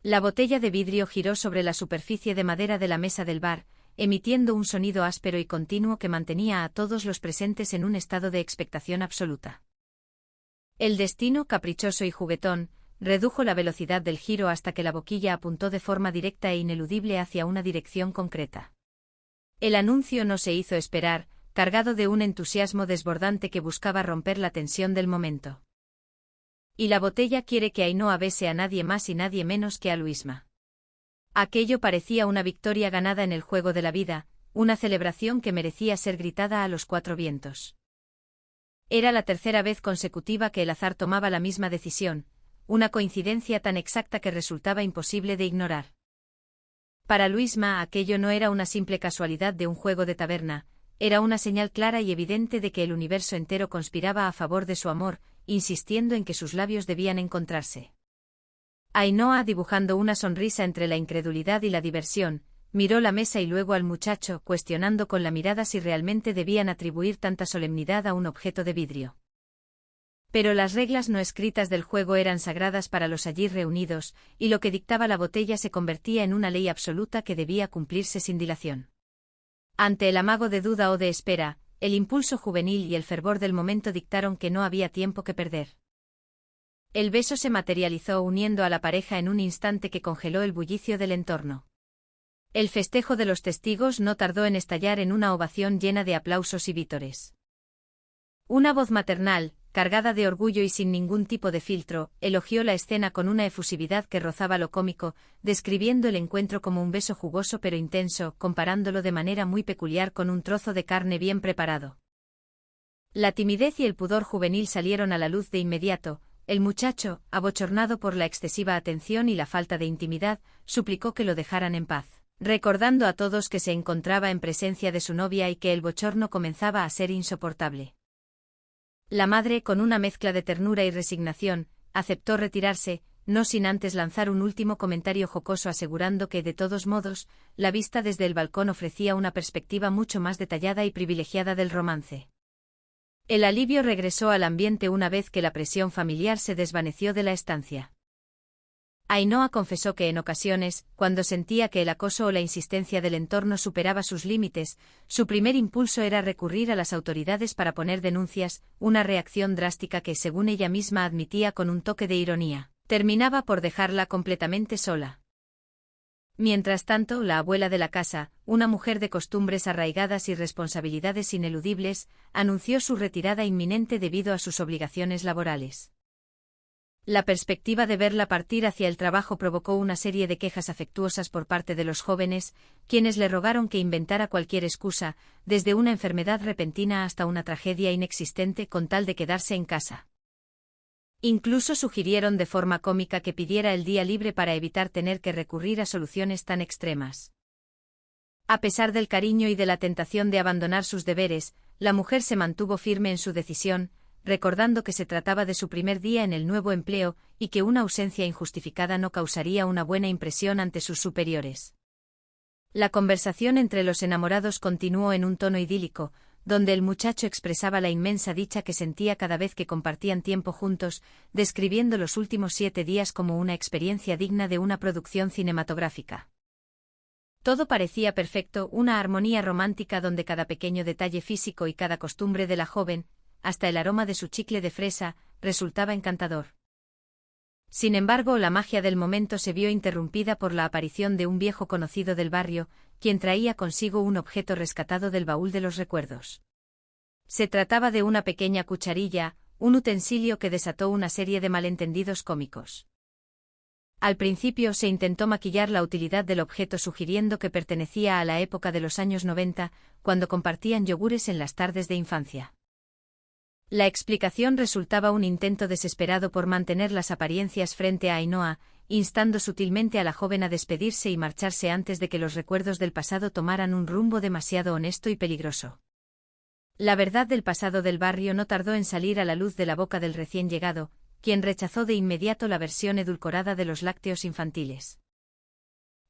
La botella de vidrio giró sobre la superficie de madera de la mesa del bar, emitiendo un sonido áspero y continuo que mantenía a todos los presentes en un estado de expectación absoluta. El destino, caprichoso y juguetón, redujo la velocidad del giro hasta que la boquilla apuntó de forma directa e ineludible hacia una dirección concreta. El anuncio no se hizo esperar, cargado de un entusiasmo desbordante que buscaba romper la tensión del momento. Y la botella quiere que Ainhoa bese a nadie más y nadie menos que a Luisma. Aquello parecía una victoria ganada en el juego de la vida, una celebración que merecía ser gritada a los cuatro vientos. Era la tercera vez consecutiva que el azar tomaba la misma decisión, una coincidencia tan exacta que resultaba imposible de ignorar. Para Luisma aquello no era una simple casualidad de un juego de taberna, era una señal clara y evidente de que el universo entero conspiraba a favor de su amor, insistiendo en que sus labios debían encontrarse. Ainhoa, dibujando una sonrisa entre la incredulidad y la diversión, miró la mesa y luego al muchacho, cuestionando con la mirada si realmente debían atribuir tanta solemnidad a un objeto de vidrio. Pero las reglas no escritas del juego eran sagradas para los allí reunidos, y lo que dictaba la botella se convertía en una ley absoluta que debía cumplirse sin dilación. Ante el amago de duda o de espera, el impulso juvenil y el fervor del momento dictaron que no había tiempo que perder. El beso se materializó uniendo a la pareja en un instante que congeló el bullicio del entorno. El festejo de los testigos no tardó en estallar en una ovación llena de aplausos y vítores. Una voz maternal, cargada de orgullo y sin ningún tipo de filtro, elogió la escena con una efusividad que rozaba lo cómico, describiendo el encuentro como un beso jugoso pero intenso, comparándolo de manera muy peculiar con un trozo de carne bien preparado. La timidez y el pudor juvenil salieron a la luz de inmediato. El muchacho, abochornado por la excesiva atención y la falta de intimidad, suplicó que lo dejaran en paz, recordando a todos que se encontraba en presencia de su novia y que el bochorno comenzaba a ser insoportable. La madre, con una mezcla de ternura y resignación, aceptó retirarse, no sin antes lanzar un último comentario jocoso asegurando que, de todos modos, la vista desde el balcón ofrecía una perspectiva mucho más detallada y privilegiada del romance. El alivio regresó al ambiente una vez que la presión familiar se desvaneció de la estancia. Ainhoa confesó que en ocasiones, cuando sentía que el acoso o la insistencia del entorno superaba sus límites, su primer impulso era recurrir a las autoridades para poner denuncias, una reacción drástica que, según ella misma admitía con un toque de ironía, terminaba por dejarla completamente sola. Mientras tanto, la abuela de la casa, una mujer de costumbres arraigadas y responsabilidades ineludibles, anunció su retirada inminente debido a sus obligaciones laborales. La perspectiva de verla partir hacia el trabajo provocó una serie de quejas afectuosas por parte de los jóvenes, quienes le rogaron que inventara cualquier excusa, desde una enfermedad repentina hasta una tragedia inexistente con tal de quedarse en casa. Incluso sugirieron de forma cómica que pidiera el día libre para evitar tener que recurrir a soluciones tan extremas. A pesar del cariño y de la tentación de abandonar sus deberes, la mujer se mantuvo firme en su decisión, recordando que se trataba de su primer día en el nuevo empleo y que una ausencia injustificada no causaría una buena impresión ante sus superiores. La conversación entre los enamorados continuó en un tono idílico, donde el muchacho expresaba la inmensa dicha que sentía cada vez que compartían tiempo juntos, describiendo los últimos 7 días como una experiencia digna de una producción cinematográfica. Todo parecía perfecto, una armonía romántica donde cada pequeño detalle físico y cada costumbre de la joven, hasta el aroma de su chicle de fresa, resultaba encantador. Sin embargo, la magia del momento se vio interrumpida por la aparición de un viejo conocido del barrio, quien traía consigo un objeto rescatado del baúl de los recuerdos. Se trataba de una pequeña cucharilla, un utensilio que desató una serie de malentendidos cómicos. Al principio se intentó maquillar la utilidad del objeto sugiriendo que pertenecía a la época de los años 90, cuando compartían yogures en las tardes de infancia. La explicación resultaba un intento desesperado por mantener las apariencias frente a Ainhoa, instando sutilmente a la joven a despedirse y marcharse antes de que los recuerdos del pasado tomaran un rumbo demasiado honesto y peligroso. La verdad del pasado del barrio no tardó en salir a la luz de la boca del recién llegado, quien rechazó de inmediato la versión edulcorada de los lácteos infantiles.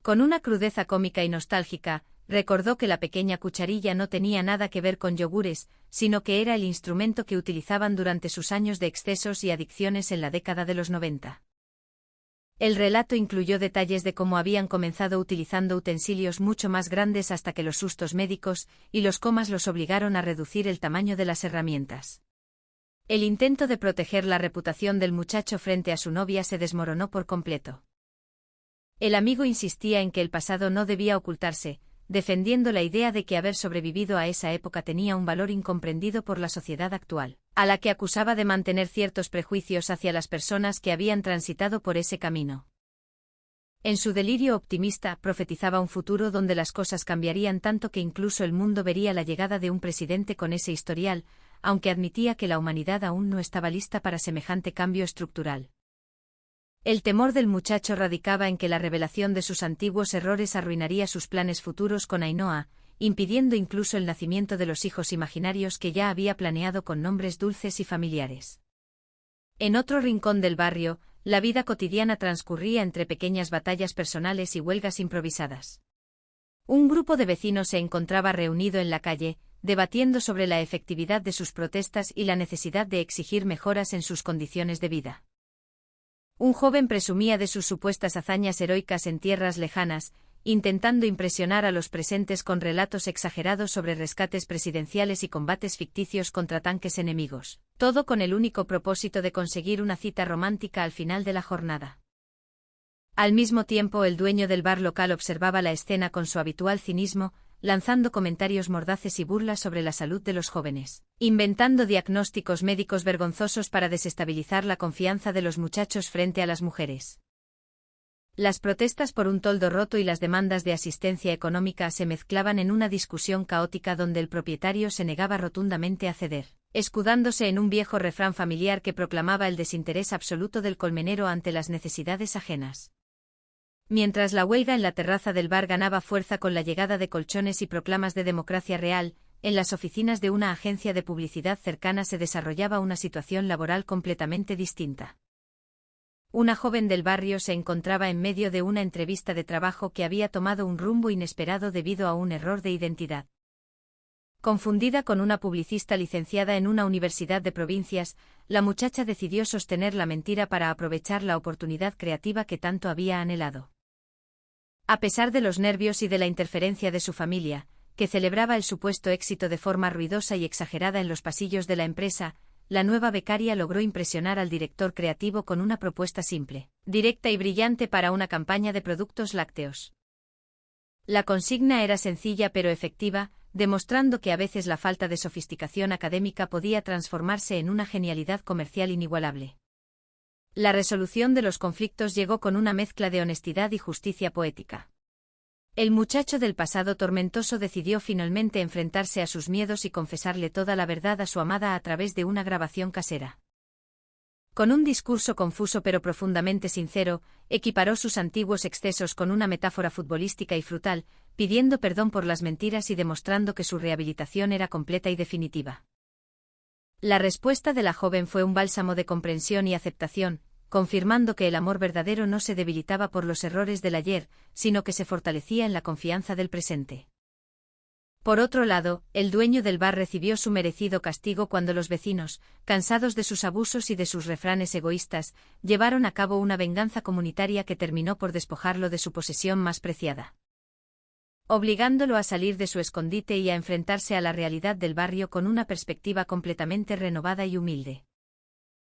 Con una crudeza cómica y nostálgica, recordó que la pequeña cucharilla no tenía nada que ver con yogures, sino que era el instrumento que utilizaban durante sus años de excesos y adicciones en la década de los 90. El relato incluyó detalles de cómo habían comenzado utilizando utensilios mucho más grandes hasta que los sustos médicos y los comas los obligaron a reducir el tamaño de las herramientas. El intento de proteger la reputación del muchacho frente a su novia se desmoronó por completo. El amigo insistía en que el pasado no debía ocultarse, defendiendo la idea de que haber sobrevivido a esa época tenía un valor incomprendido por la sociedad actual, a la que acusaba de mantener ciertos prejuicios hacia las personas que habían transitado por ese camino. En su delirio optimista, profetizaba un futuro donde las cosas cambiarían tanto que incluso el mundo vería la llegada de un presidente con ese historial, aunque admitía que la humanidad aún no estaba lista para semejante cambio estructural. El temor del muchacho radicaba en que la revelación de sus antiguos errores arruinaría sus planes futuros con Ainhoa, impidiendo incluso el nacimiento de los hijos imaginarios que ya había planeado con nombres dulces y familiares. En otro rincón del barrio, la vida cotidiana transcurría entre pequeñas batallas personales y huelgas improvisadas. Un grupo de vecinos se encontraba reunido en la calle, debatiendo sobre la efectividad de sus protestas y la necesidad de exigir mejoras en sus condiciones de vida. Un joven presumía de sus supuestas hazañas heroicas en tierras lejanas, intentando impresionar a los presentes con relatos exagerados sobre rescates presidenciales y combates ficticios contra tanques enemigos, todo con el único propósito de conseguir una cita romántica al final de la jornada. Al mismo tiempo, el dueño del bar local observaba la escena con su habitual cinismo, lanzando comentarios mordaces y burlas sobre la salud de los jóvenes, inventando diagnósticos médicos vergonzosos para desestabilizar la confianza de los muchachos frente a las mujeres. Las protestas por un toldo roto y las demandas de asistencia económica se mezclaban en una discusión caótica donde el propietario se negaba rotundamente a ceder, escudándose en un viejo refrán familiar que proclamaba el desinterés absoluto del colmenero ante las necesidades ajenas. Mientras la huelga en la terraza del bar ganaba fuerza con la llegada de colchones y proclamas de democracia real, en las oficinas de una agencia de publicidad cercana se desarrollaba una situación laboral completamente distinta. Una joven del barrio se encontraba en medio de una entrevista de trabajo que había tomado un rumbo inesperado debido a un error de identidad. Confundida con una publicista licenciada en una universidad de provincias, la muchacha decidió sostener la mentira para aprovechar la oportunidad creativa que tanto había anhelado. A pesar de los nervios y de la interferencia de su familia, que celebraba el supuesto éxito de forma ruidosa y exagerada en los pasillos de la empresa, la nueva becaria logró impresionar al director creativo con una propuesta simple, directa y brillante para una campaña de productos lácteos. La consigna era sencilla pero efectiva, demostrando que a veces la falta de sofisticación académica podía transformarse en una genialidad comercial inigualable. La resolución de los conflictos llegó con una mezcla de honestidad y justicia poética. El muchacho del pasado tormentoso decidió finalmente enfrentarse a sus miedos y confesarle toda la verdad a su amada a través de una grabación casera. Con un discurso confuso pero profundamente sincero, equiparó sus antiguos excesos con una metáfora futbolística y frutal, pidiendo perdón por las mentiras y demostrando que su rehabilitación era completa y definitiva. La respuesta de la joven fue un bálsamo de comprensión y aceptación, confirmando que el amor verdadero no se debilitaba por los errores del ayer, sino que se fortalecía en la confianza del presente. Por otro lado, el dueño del bar recibió su merecido castigo cuando los vecinos, cansados de sus abusos y de sus refranes egoístas, llevaron a cabo una venganza comunitaria que terminó por despojarlo de su posesión más preciada, obligándolo a salir de su escondite y a enfrentarse a la realidad del barrio con una perspectiva completamente renovada y humilde.